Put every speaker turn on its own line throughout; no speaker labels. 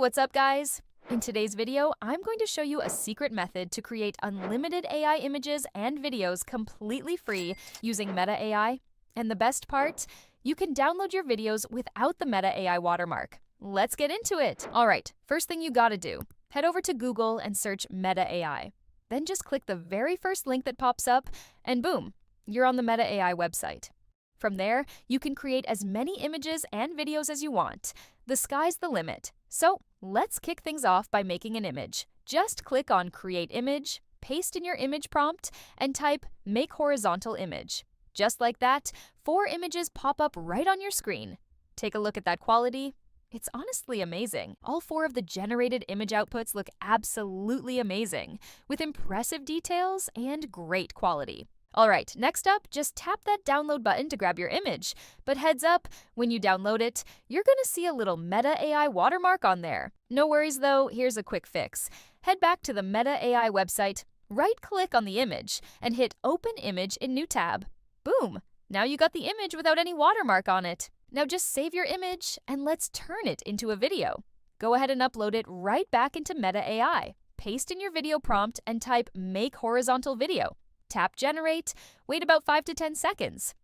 what's up guys? In today's video, I'm going to show you a secret method to create unlimited AI images and videos completely free using Meta AI. And the best part, you can download your videos without the Meta AI watermark. Let's get into it. All right, first thing you gotta do, head over to Google and search Meta AI. Then just click the very first link that pops up and boom, you're on the Meta AI website. From there, you can create as many images and videos as you want. The sky's the limit. So let's kick things off by making an image. Just click on Create Image, paste in your image prompt, and type Make Horizontal Image. Just like that, 4 images pop up right on your screen. Take a look at that quality. It's honestly amazing. All 4 of the generated image outputs look absolutely amazing, with impressive details and great quality. Alright, next up, just tap that download button to grab your image. But heads up, when you download it, you're gonna see a little Meta AI watermark on there. No worries though, here's a quick fix. Head back to the Meta AI website, right-click on the image, and hit Open Image in New Tab. Boom! Now you got the image without any watermark on it. Now just save your image, and let's turn it into a video. Go ahead and upload it right back into Meta AI. Paste in your video prompt and type Make Horizontal Video. Tap Generate, wait about 5 to 10 seconds.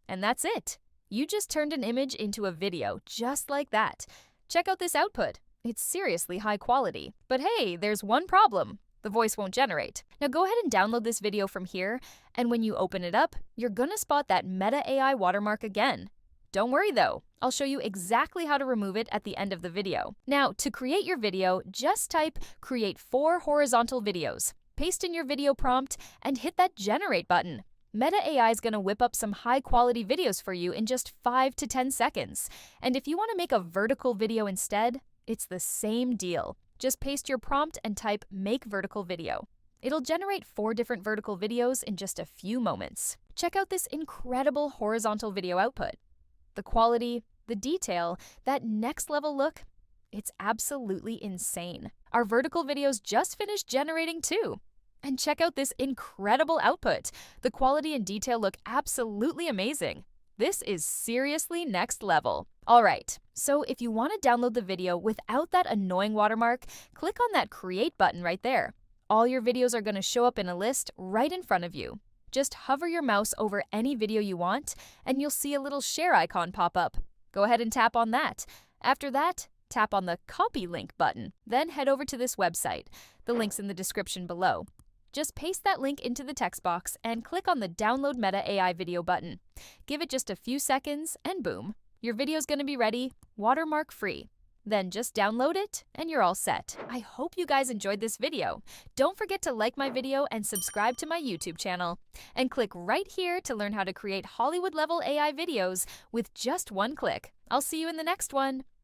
And that's it. You just turned an image into a video, just like that. Check out this output. It's seriously high quality. But hey, there's one problem. The voice won't generate. Now go ahead and download this video from here, and when you open it up, you're gonna spot that Meta AI watermark again. Don't worry though, I'll show you exactly how to remove it at the end of the video. Now, to create your video, just type Create 4 horizontal videos. Paste in your video prompt and hit that Generate button. Meta AI is going to whip up some high-quality videos for you in just 5 to 10 seconds. And if you want to make a vertical video instead, it's the same deal. Just paste your prompt and type Make Vertical Video. It'll generate 4 different vertical videos in just a few moments. Check out this incredible horizontal video output. The quality, the detail, that next-level look, it's absolutely insane. Our vertical videos just finished generating too. And check out this incredible output. The quality and detail look absolutely amazing. This is seriously next level. All right, so if you want to download the video without that annoying watermark, click on that Create button right there. All your videos are going to show up in a list right in front of you. Just hover your mouse over any video you want, and you'll see a little share icon pop up. Go ahead and tap on that. After that, tap on the Copy Link button. Then head over to this website. The link's in the description below. Just paste that link into the text box and click on the Download Meta AI video button. Give it just a few seconds and boom, your video's gonna be ready, watermark free. Then just download it and you're all set. I hope you guys enjoyed this video. Don't forget to like my video and subscribe to my YouTube channel. And click right here to learn how to create Hollywood-level AI videos with just one click. I'll see you in the next one.